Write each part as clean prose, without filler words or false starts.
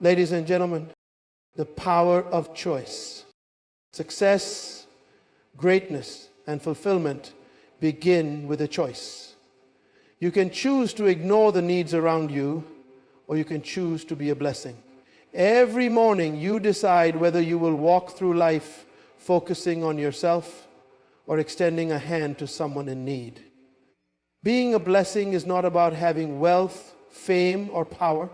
Ladies and gentlemen, the power of choice. Success, greatness, and fulfillment begin with a choice. You can choose to ignore the needs around you, or you can choose to be a blessing. Every morning you decide whether you will walk through life focusing on yourself or extending a hand to someone in need. Being a blessing is not about having wealth, fame, or power.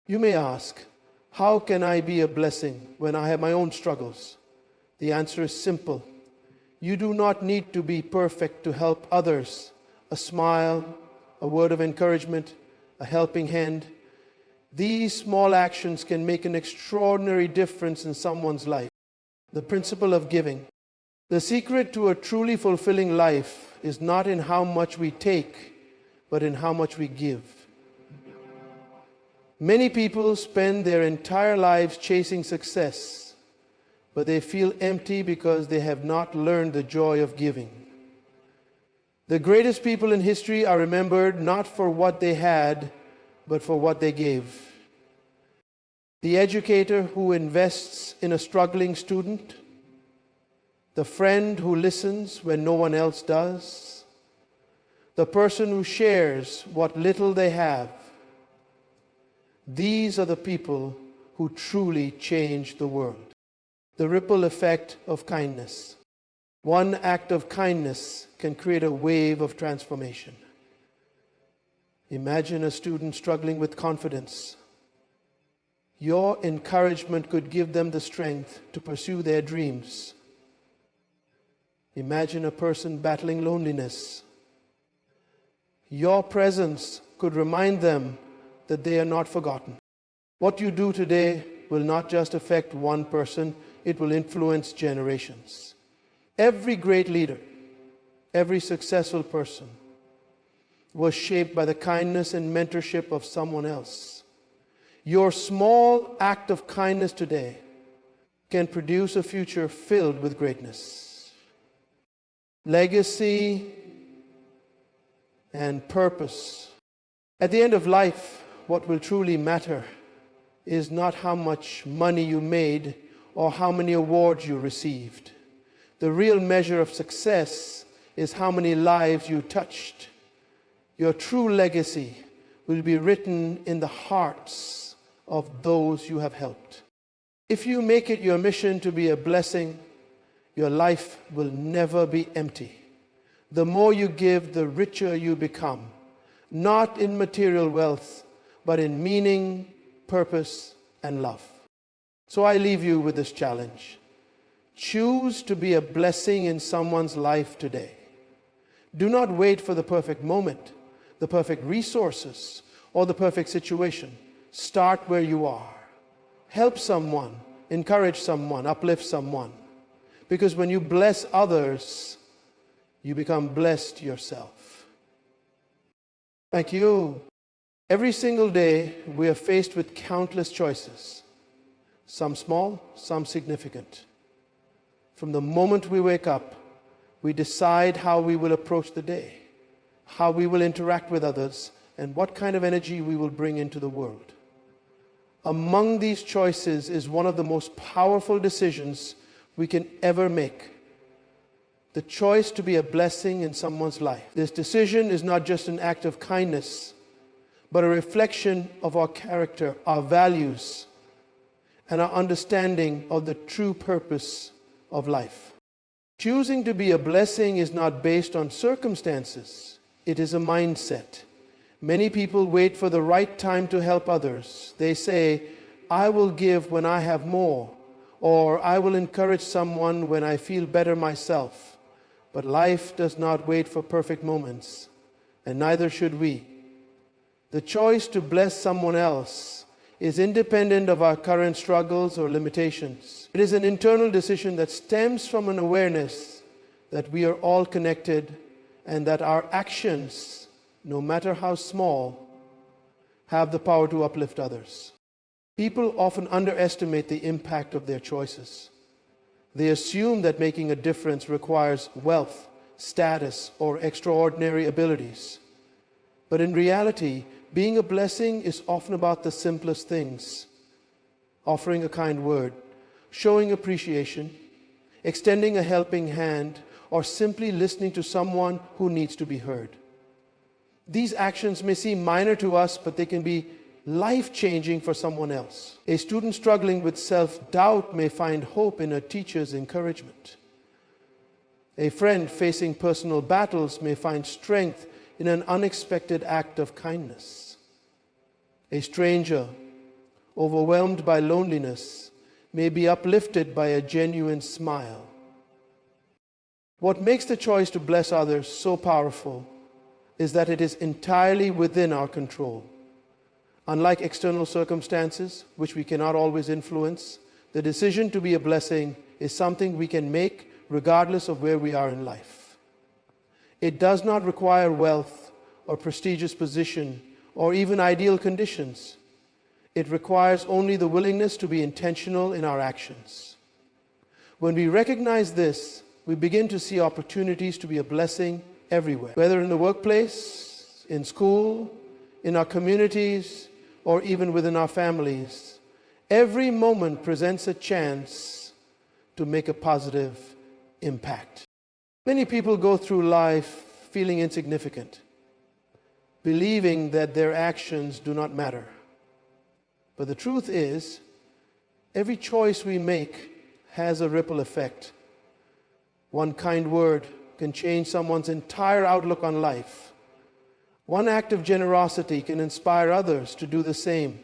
You may ask, how can I be a blessing when I have my own struggles? The answer is simple. You do not need to be perfect to help others. A smile, a word of encouragement, a helping hand. These small actions can make an extraordinary difference in someone's life. The principle of giving. The secret to a truly fulfilling life is not in how much we take, but in how much we give. Many people spend their entire lives chasing success, but they feel empty because they have not learned the joy of giving. The greatest people in history are remembered not for what they had, but for what they gave. The educator who invests in a struggling student, the friend who listens when no one else does, the person who shares what little they have. These are the people who truly change the world. The ripple effect of kindness. One act of kindness can create a wave of transformation. Imagine a student struggling with confidence. Your encouragement could give them the strength to pursue their dreams. Imagine a person battling loneliness. Your presence could remind them that they are not forgotten. What you do today will not just affect one person, it will influence generations. Every great leader, every successful person was shaped by the kindness and mentorship of someone else. Your small act of kindness today can produce a future filled with greatness. Legacy and purpose. At the end of life, what will truly matter is not how much money you made or how many awards you received. The real measure of success is how many lives you touched. Your true legacy will be written in the hearts of those you have helped. If you make it your mission to be a blessing, your life will never be empty. The more you give, the richer you become, not in material wealth, but in meaning, purpose, and love. So I leave you with this challenge. Choose to be a blessing in someone's life today. Do not wait for the perfect moment, the perfect resources, or the perfect situation. Start where you are. Help someone, encourage someone, uplift someone. Because when you bless others, you become blessed yourself. Thank you. Every single day, we are faced with countless choices. Some small, some significant. From the moment we wake up, we decide how we will approach the day, how we will interact with others, and what kind of energy we will bring into the world. Among these choices is one of the most powerful decisions we can ever make. The choice to be a blessing in someone's life. This decision is not just an act of kindness, but a reflection of our character, our values, and our understanding of the true purpose of life. Choosing to be a blessing is not based on circumstances. It is a mindset. Many people wait for the right time to help others. They say, I will give when I have more, or I will encourage someone when I feel better myself. But life does not wait for perfect moments, and neither should we. The choice to bless someone else is independent of our current struggles or limitations. It is an internal decision that stems from an awareness that we are all connected and that our actions, no matter how small, have the power to uplift others. People often underestimate the impact of their choices. They assume that making a difference requires wealth, status, or extraordinary abilities. But in reality, Being a blessing is often about the simplest things: offering a kind word, showing appreciation, extending a helping hand, or simply listening to someone who needs to be heard. These actions may seem minor to us, but they can be life-changing for someone else. A student struggling with self-doubt may find hope in a teacher's encouragement. A friend facing personal battles may find strength in an unexpected act of kindness. A stranger overwhelmed by loneliness may be uplifted by a genuine smile. What makes the choice to bless others so powerful is that it is entirely within our control. Unlike external circumstances, which we cannot always influence, the decision to be a blessing is something we can make regardless of where we are in life. It does not require wealth or prestigious position or even ideal conditions. It requires only the willingness to be intentional in our actions. When we recognize this, we begin to see opportunities to be a blessing everywhere, whether in the workplace, in school, in our communities, or even within our families. Every moment presents a chance to make a positive impact. Many people go through life feeling insignificant, believing that their actions do not matter. But the truth is, every choice we make has a ripple effect. One kind word can change someone's entire outlook on life. One act of generosity can inspire others to do the same.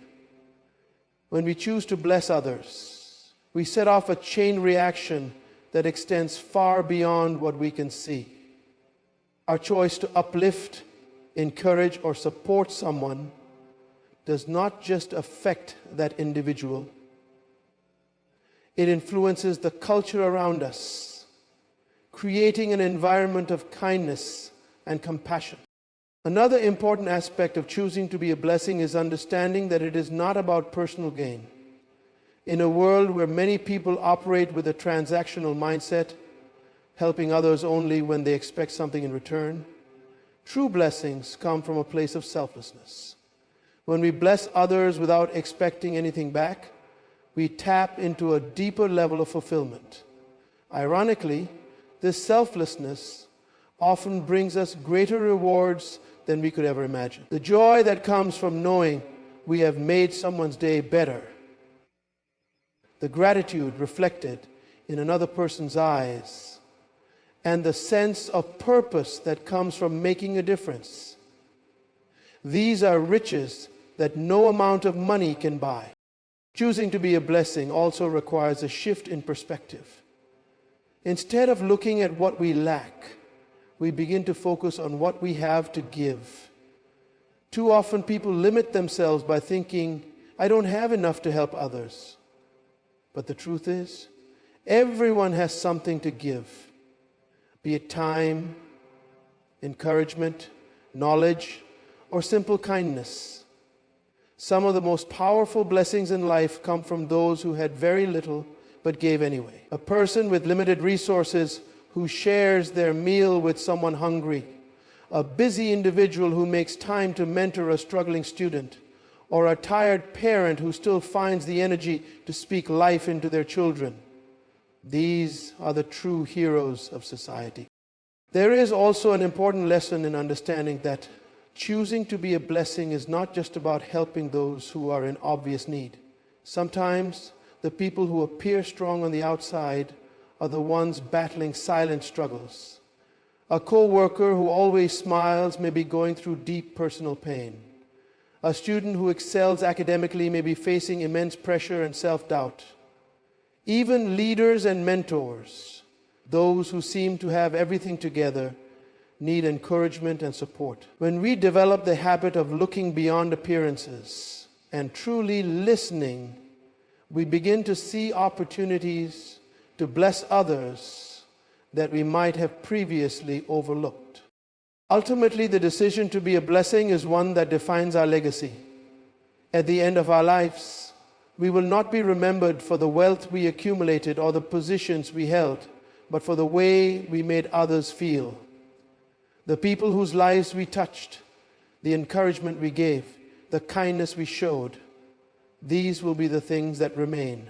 When we choose to bless others, we set off a chain reaction that extends far beyond what we can see. Our choice to uplift, encourage, or support someone does not just affect that individual. It influences the culture around us, creating an environment of kindness and compassion. Another important aspect of choosing to be a blessing is understanding that it is not about personal gain. In a world where many people operate with a transactional mindset, helping others only when they expect something in return, true blessings come from a place of selflessness. When we bless others without expecting anything back, we tap into a deeper level of fulfillment. Ironically, this selflessness often brings us greater rewards than we could ever imagine. The joy that comes from knowing we have made someone's day better. The gratitude reflected in another person's eyes. And the sense of purpose that comes from making a difference. These are riches that no amount of money can buy. Choosing to be a blessing also requires a shift in perspective. Instead of looking at what we lack, we begin to focus on what we have to give. Too often people limit themselves by thinking, I don't have enough to help others. But the truth is, everyone has something to give, be it time, encouragement, knowledge, or simple kindness. Some of the most powerful blessings in life come from those who had very little but gave anyway. A person with limited resources who shares their meal with someone hungry, a busy individual who makes time to mentor a struggling student, or a tired parent who still finds the energy to speak life into their children. These are the true heroes of society. There is also an important lesson in understanding that choosing to be a blessing is not just about helping those who are in obvious need. Sometimes the people who appear strong on the outside are the ones battling silent struggles. A co-worker who always smiles may be going through deep personal pain. A student who excels academically may be facing immense pressure and self-doubt. Even leaders and mentors, those who seem to have everything together, need encouragement and support. When we develop the habit of looking beyond appearances and truly listening, we begin to see opportunities to bless others that we might have previously overlooked. Ultimately, the decision to be a blessing is one that defines our legacy. At the end of our lives, we will not be remembered for the wealth we accumulated or the positions we held, but for the way we made others feel. The people whose lives we touched, the encouragement we gave, the kindness we showed, these will be the things that remain.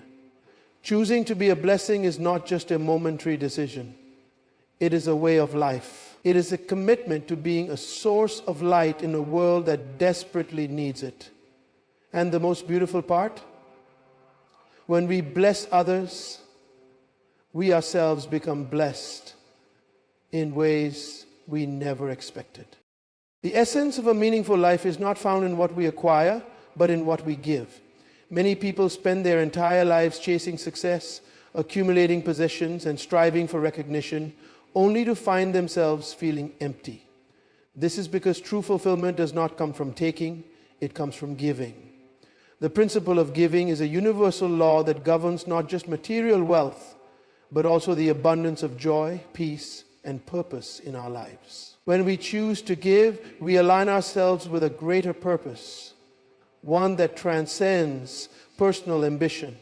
Choosing to be a blessing is not just a momentary decision. It is a way of life. It is a commitment to being a source of light in a world that desperately needs it. And the most beautiful part? When we bless others, we ourselves become blessed in ways we never expected. The essence of a meaningful life is not found in what we acquire, but in what we give. Many people spend their entire lives chasing success, accumulating possessions, and striving for recognition, only to find themselves feeling empty. This is because true fulfillment does not come from taking, it comes from giving. The principle of giving is a universal law that governs not just material wealth, but also the abundance of joy, peace, and purpose in our lives. When we choose to give, we align ourselves with a greater purpose, one that transcends personal ambition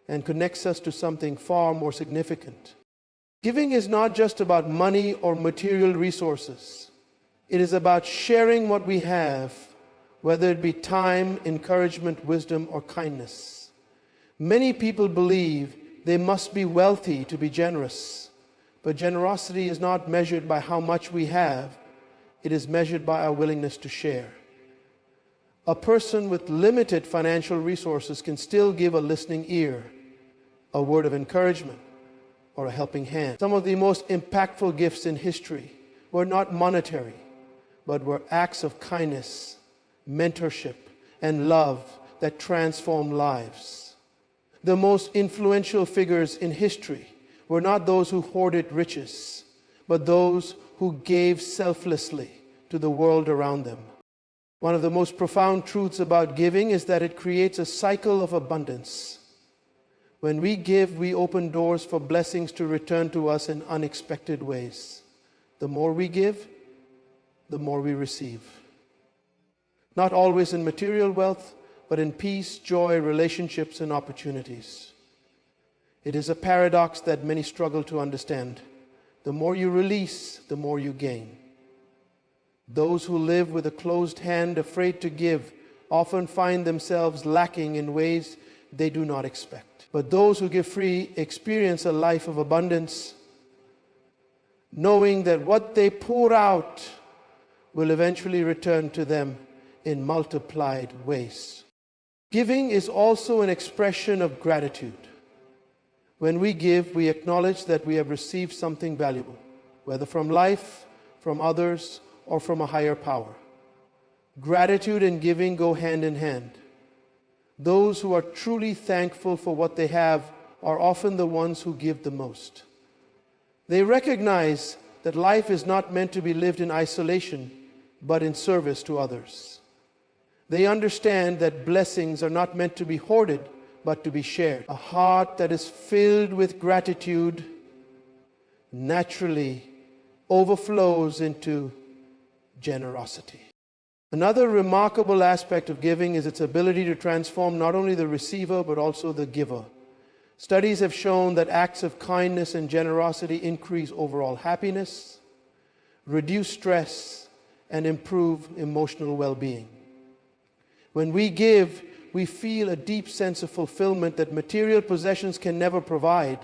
and connects us to something far more significant. Giving is not just about money or material resources. It is about sharing what we have, whether it be time, encouragement, wisdom, or kindness. Many people believe they must be wealthy to be generous, but generosity is not measured by how much we have. It is measured by our willingness to share. A person with limited financial resources can still give a listening ear, a word of encouragement, or a helping hand. Some of the most impactful gifts in history were not monetary, but were acts of kindness, mentorship, and love that transformed lives. The most influential figures in history were not those who hoarded riches, but those who gave selflessly to the world around them. One of the most profound truths about giving is that it creates a cycle of abundance. When we give, we open doors for blessings to return to us in unexpected ways. The more we give, the more we receive. Not always in material wealth, but in peace, joy, relationships, and opportunities. It is a paradox that many struggle to understand. The more you release, the more you gain. Those who live with a closed hand, afraid to give, often find themselves lacking in ways they do not expect. But those who give free experience a life of abundance, knowing that what they pour out will eventually return to them in multiplied ways. Giving is also an expression of gratitude. When we give, we acknowledge that we have received something valuable, whether from life, from others, or from a higher power. Gratitude and giving go hand in hand. Those who are truly thankful for what they have are often the ones who give the most. They recognize that life is not meant to be lived in isolation, but in service to others. They understand that blessings are not meant to be hoarded, but to be shared. A heart that is filled with gratitude naturally overflows into generosity. Another remarkable aspect of giving is its ability to transform not only the receiver, but also the giver. Studies have shown that acts of kindness and generosity increase overall happiness, reduce stress, and improve emotional well-being. When we give, we feel a deep sense of fulfillment that material possessions can never provide.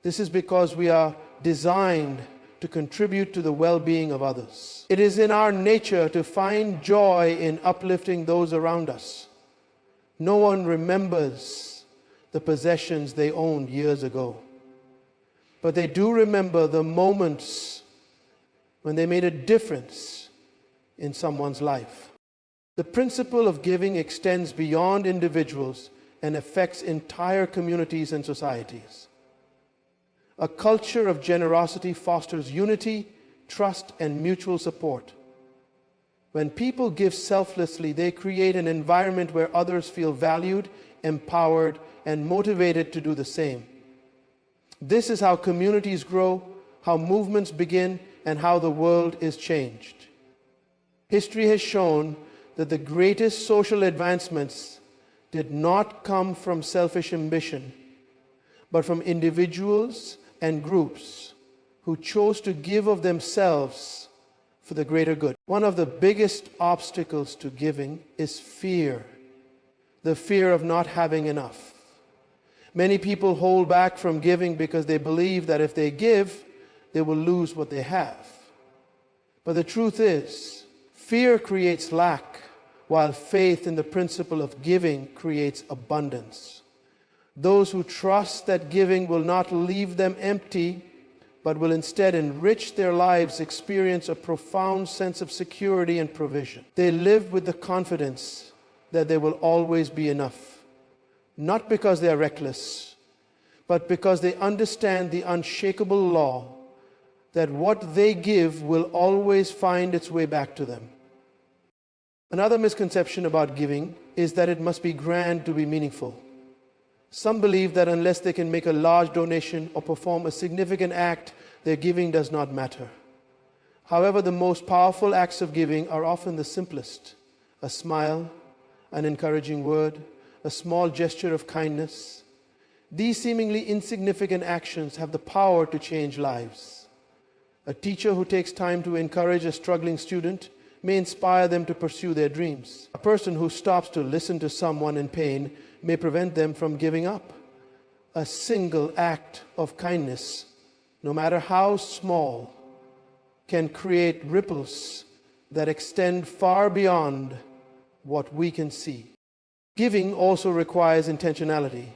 This is because we are designed to contribute to the well-being of others. It is in our nature to find joy in uplifting those around us. No one remembers the possessions they owned years ago, but they do remember the moments when they made a difference in someone's life. The principle of giving extends beyond individuals and affects entire communities and societies. A culture of generosity fosters unity, trust, and mutual support. When people give selflessly, they create an environment where others feel valued, empowered, and motivated to do the same. This is how communities grow, how movements begin, and how the world is changed. History has shown that the greatest social advancements did not come from selfish ambition, but from individuals and groups who chose to give of themselves for the greater good. One of the biggest obstacles to giving is fear, the fear of not having enough. Many people hold back from giving because they believe that if they give, they will lose what they have. But the truth is, fear creates lack, while faith in the principle of giving creates abundance. Those who trust that giving will not leave them empty, but will instead enrich their lives, experience a profound sense of security and provision. They live with the confidence that there will always be enough, not because they are reckless, but because they understand the unshakable law that what they give will always find its way back to them. Another misconception about giving is that it must be grand to be meaningful. Some believe that unless they can make a large donation or perform a significant act, their giving does not matter. However, the most powerful acts of giving are often the simplest: a smile, an encouraging word, a small gesture of kindness. These seemingly insignificant actions have the power to change lives. A teacher who takes time to encourage a struggling student may inspire them to pursue their dreams. A person who stops to listen to someone in pain may prevent them from giving up. A single act of kindness, no matter how small, can create ripples that extend far beyond what we can see. Giving also requires intentionality.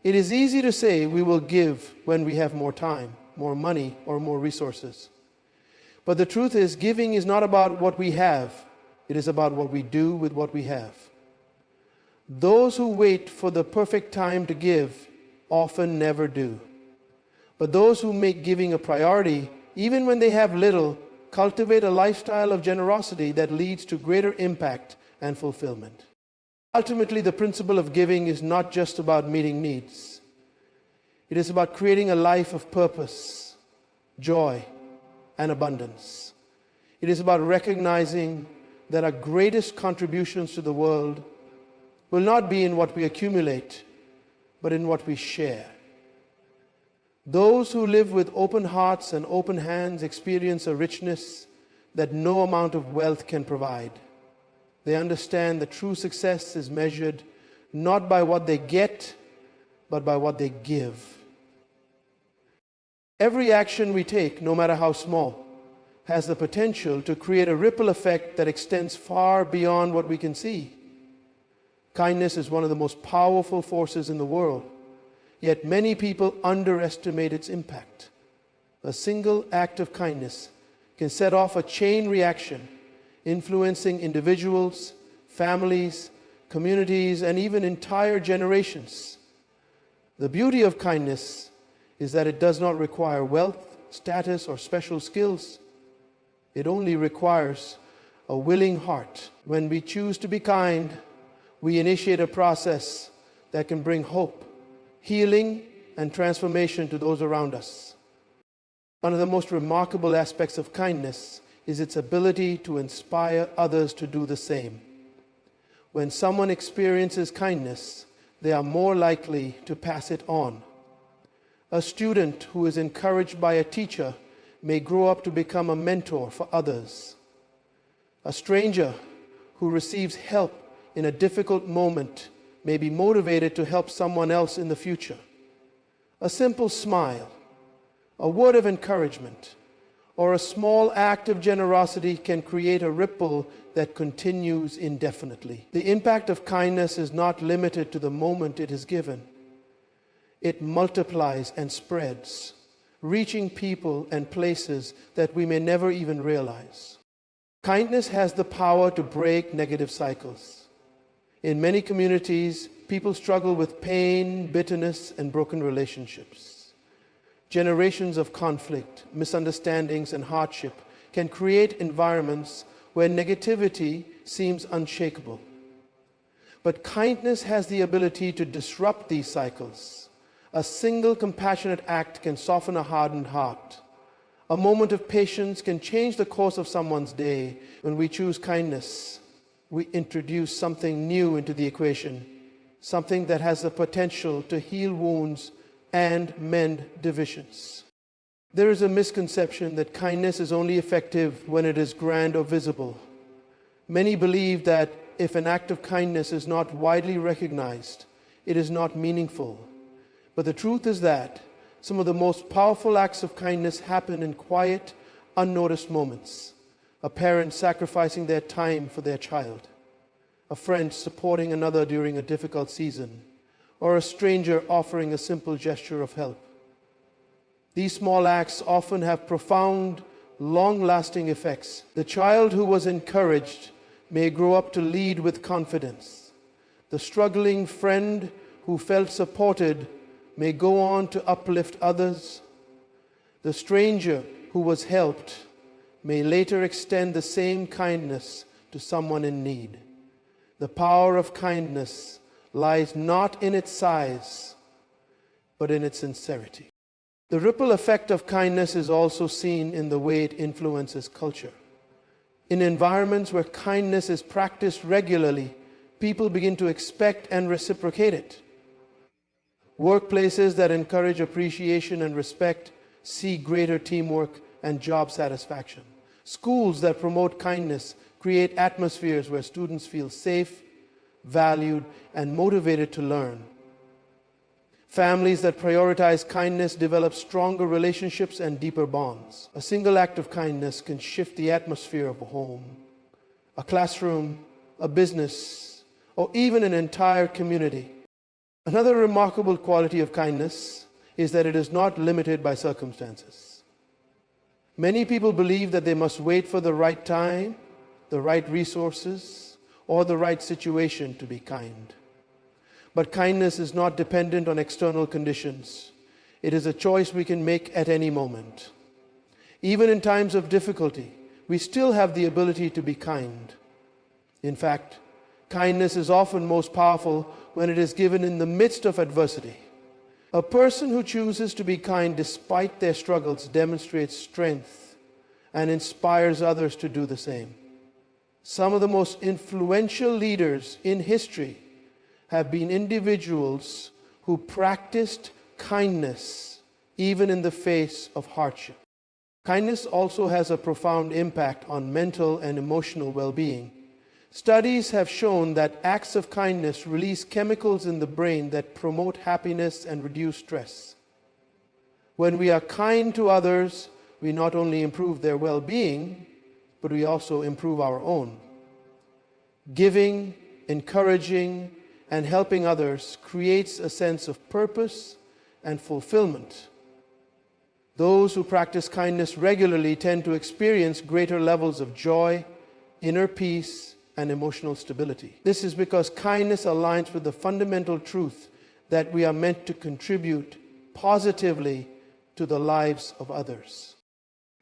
It is easy to say we will give when we have more time, more money, or more resources. But the truth is, giving is not about what we have. It is about what we do with what we have. Those who wait for the perfect time to give often never do. But those who make giving a priority, even when they have little, cultivate a lifestyle of generosity that leads to greater impact and fulfillment. Ultimately, the principle of giving is not just about meeting needs. It is about creating a life of purpose, joy, and abundance. It is about recognizing that our greatest contributions to the world will not be in what we accumulate, but in what we share. Those who live with open hearts and open hands experience a richness that no amount of wealth can provide. They understand that true success is measured not by what they get, but by what they give. Every action we take, no matter how small, has the potential to create a ripple effect that extends far beyond what we can see. Kindness is one of the most powerful forces in the world, yet many people underestimate its impact. A single act of kindness can set off a chain reaction, influencing individuals, families, communities, and even entire generations. The beauty of kindness is that it does not require wealth, status, or special skills. It only requires a willing heart. When we choose to be kind, we initiate a process that can bring hope, healing, and transformation to those around us. One of the most remarkable aspects of kindness is its ability to inspire others to do the same. When someone experiences kindness, they are more likely to pass it on. A student who is encouraged by a teacher may grow up to become a mentor for others. A stranger who receives help in a difficult moment may be motivated to help someone else in the future. A simple smile, a word of encouragement, or a small act of generosity can create a ripple that continues indefinitely. The impact of kindness is not limited to the moment it is given. It multiplies and spreads, reaching people and places that we may never even realize. Kindness has the power to break negative cycles. In many communities, people struggle with pain, bitterness, and broken relationships. Generations of conflict, misunderstandings, and hardship can create environments where negativity seems unshakable. But kindness has the ability to disrupt these cycles. A single compassionate act can soften a hardened heart. A moment of patience can change the course of someone's day. When we choose kindness, we introduce something new into the equation, something that has the potential to heal wounds and mend divisions. There is a misconception that kindness is only effective when it is grand or visible. Many believe that if an act of kindness is not widely recognized, it is not meaningful. But the truth is that some of the most powerful acts of kindness happen in quiet, unnoticed moments. A parent sacrificing their time for their child, a friend supporting another during a difficult season, or a stranger offering a simple gesture of help. These small acts often have profound, long-lasting effects. The child who was encouraged may grow up to lead with confidence. The struggling friend who felt supported may go on to uplift others. The stranger who was helped may later extend the same kindness to someone in need. The power of kindness lies not in its size, but in its sincerity. The ripple effect of kindness is also seen in the way it influences culture. In environments where kindness is practiced regularly, people begin to expect and reciprocate it. Workplaces that encourage appreciation and respect see greater teamwork and job satisfaction. Schools that promote kindness create atmospheres where students feel safe, valued, and motivated to learn. Families that prioritize kindness develop stronger relationships and deeper bonds. A single act of kindness can shift the atmosphere of a home, a classroom, a business, or even an entire community. Another remarkable quality of kindness is that it is not limited by circumstances. Many people believe that they must wait for the right time, the right resources, or the right situation to be kind. But kindness is not dependent on external conditions. It is a choice we can make at any moment. Even in times of difficulty, we still have the ability to be kind. In fact, kindness is often most powerful when it is given in the midst of adversity. A person who chooses to be kind despite their struggles demonstrates strength and inspires others to do the same. Some of the most influential leaders in history have been individuals who practiced kindness even in the face of hardship. Kindness also has a profound impact on mental and emotional well-being. Studies have shown that acts of kindness release chemicals in the brain that promote happiness and reduce stress. When we are kind to others, we not only improve their well-being, but we also improve our own. Giving, encouraging, and helping others creates a sense of purpose and fulfillment. Those who practice kindness regularly tend to experience greater levels of joy, inner peace, and emotional stability. This is because kindness aligns with the fundamental truth that we are meant to contribute positively to the lives of others.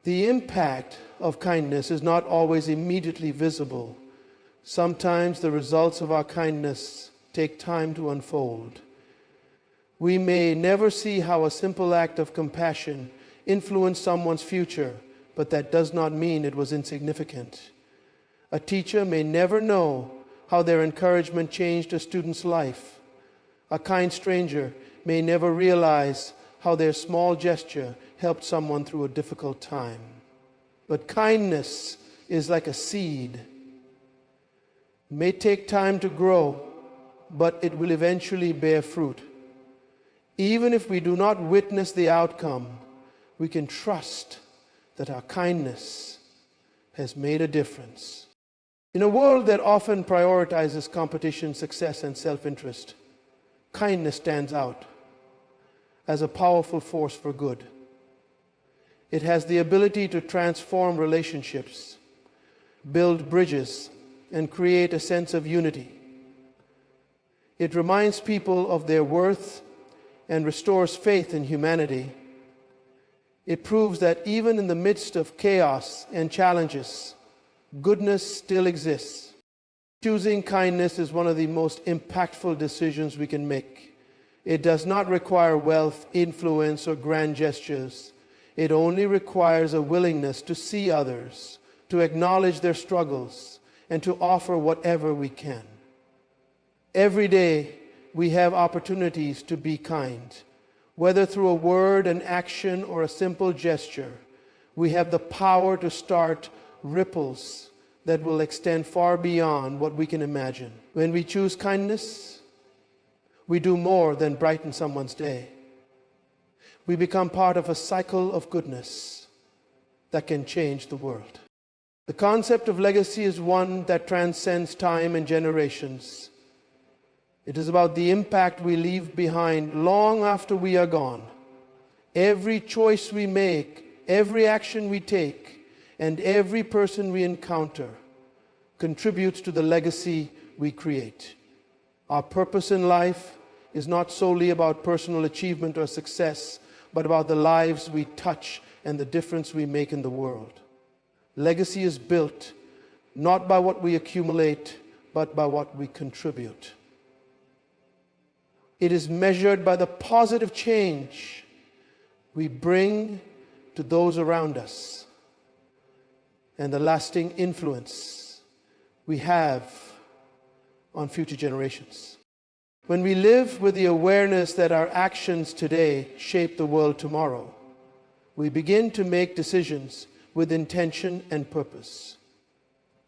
The impact of kindness is not always immediately visible. Sometimes the results of our kindness take time to unfold. We may never see how a simple act of compassion influenced someone's future, but that does not mean it was insignificant. A teacher may never know how their encouragement changed a student's life. A kind stranger may never realize how their small gesture helped someone through a difficult time. But kindness is like a seed. It may take time to grow, but it will eventually bear fruit. Even if we do not witness the outcome, we can trust that our kindness has made a difference. In a world that often prioritizes competition, success, and self-interest, kindness stands out as a powerful force for good. It has the ability to transform relationships, build bridges, and create a sense of unity. It reminds people of their worth and restores faith in humanity. It proves that even in the midst of chaos and challenges, goodness still exists. Choosing kindness is one of the most impactful decisions we can make. It does not require wealth, influence, or grand gestures. It only requires a willingness to see others, to acknowledge their struggles, and to offer whatever we can. Every day, we have opportunities to be kind. Whether through a word, an action, or a simple gesture, we have the power to start ripples that will extend far beyond what we can imagine. When we choose kindness, we do more than brighten someone's day. We become part of a cycle of goodness that can change the world. The concept of legacy is one that transcends time and generations. It is about the impact we leave behind long after we are gone. Every choice we make, every action we take, and every person we encounter contributes to the legacy we create. Our purpose in life is not solely about personal achievement or success, but about the lives we touch and the difference we make in the world. Legacy is built not by what we accumulate, but by what we contribute. It is measured by the positive change we bring to those around us and the lasting influence we have on future generations. When we live with the awareness that our actions today shape the world tomorrow, we begin to make decisions with intention and purpose.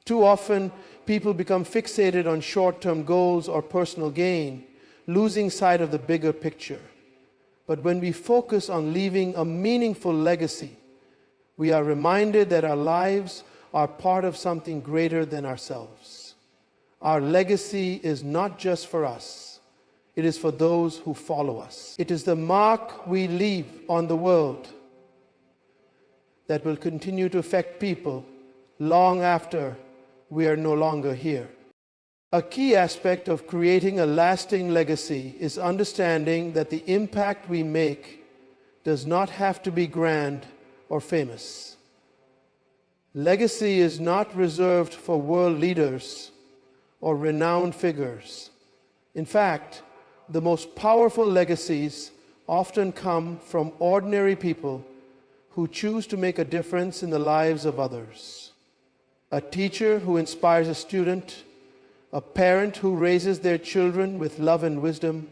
Too often, people become fixated on short-term goals or personal gain, losing sight of the bigger picture. But when we focus on leaving a meaningful legacy, we are reminded that our lives are part of something greater than ourselves. Our legacy is not just for us. It is for those who follow us. It is the mark we leave on the world that will continue to affect people long after we are no longer here. A key aspect of creating a lasting legacy is understanding that the impact we make does not have to be grand or famous. Legacy is not reserved for world leaders or renowned figures. In fact, the most powerful legacies often come from ordinary people who choose to make a difference in the lives of others. A teacher who inspires a student, a parent who raises their children with love and wisdom,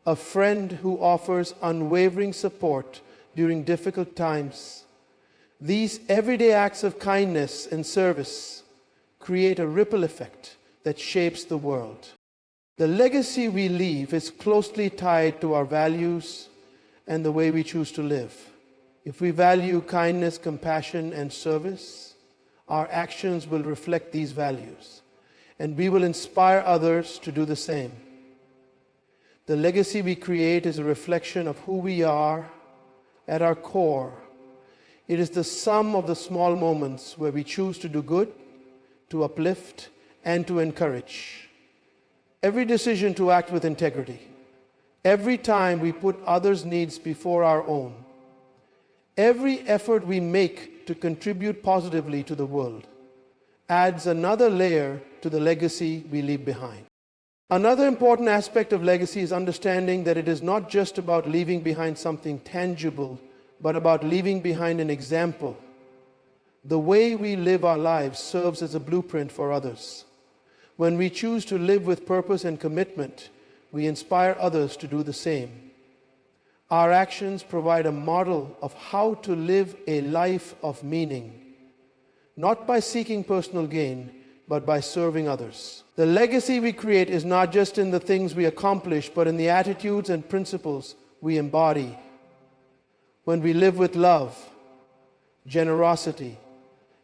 a friend who offers unwavering support during difficult times. These everyday acts of kindness and service create a ripple effect that shapes the world. The legacy we leave is closely tied to our values and the way we choose to live. If we value kindness, compassion, and service, our actions will reflect these values, and we will inspire others to do the same. The legacy we create is a reflection of who we are at our core. It is the sum of the small moments where we choose to do good, to uplift, and to encourage. Every decision to act with integrity, every time we put others' needs before our own, every effort we make to contribute positively to the world adds another layer to the legacy we leave behind. Another important aspect of legacy is understanding that it is not just about leaving behind something tangible, but about leaving behind an example. The way we live our lives serves as a blueprint for others. When we choose to live with purpose and commitment, we inspire others to do the same. Our actions provide a model of how to live a life of meaning, not by seeking personal gain, but by serving others. The legacy we create is not just in the things we accomplish, but in the attitudes and principles we embody. When we live with love, generosity,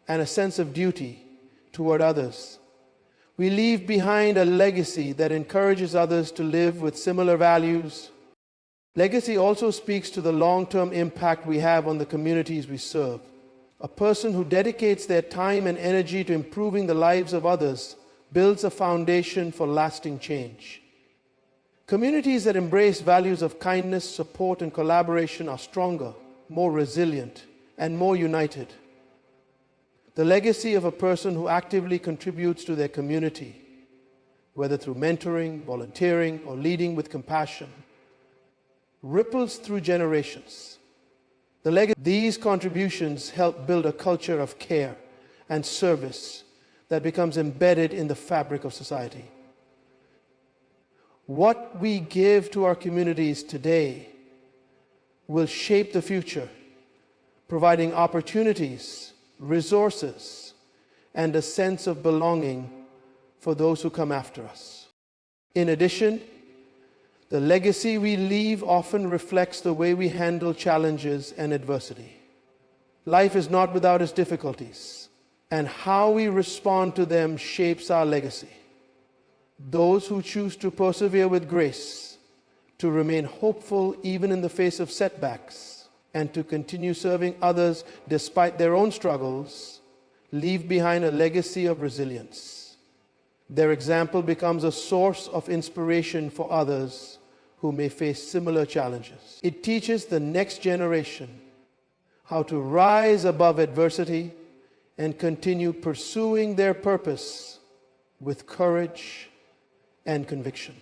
and a sense of duty toward others, we leave behind a legacy that encourages others to live with similar values. Legacy also speaks to the long-term impact we have on the communities we serve. A person who dedicates their time and energy to improving the lives of others builds a foundation for lasting change. Communities that embrace values of kindness, support, and collaboration are stronger, more resilient, and more united. The legacy of a person who actively contributes to their community, whether through mentoring, volunteering, or leading with compassion, ripples through generations. These contributions help build a culture of care and service that becomes embedded in the fabric of society. What we give to our communities today will shape the future, providing opportunities, resources, and a sense of belonging for those who come after us. In addition, the legacy we leave often reflects the way we handle challenges and adversity. Life is not without its difficulties, and how we respond to them shapes our legacy. Those who choose to persevere with grace, to remain hopeful even in the face of setbacks, and to continue serving others despite their own struggles, leave behind a legacy of resilience. Their example becomes a source of inspiration for others who may face similar challenges. It teaches the next generation how to rise above adversity and continue pursuing their purpose with courage and conviction.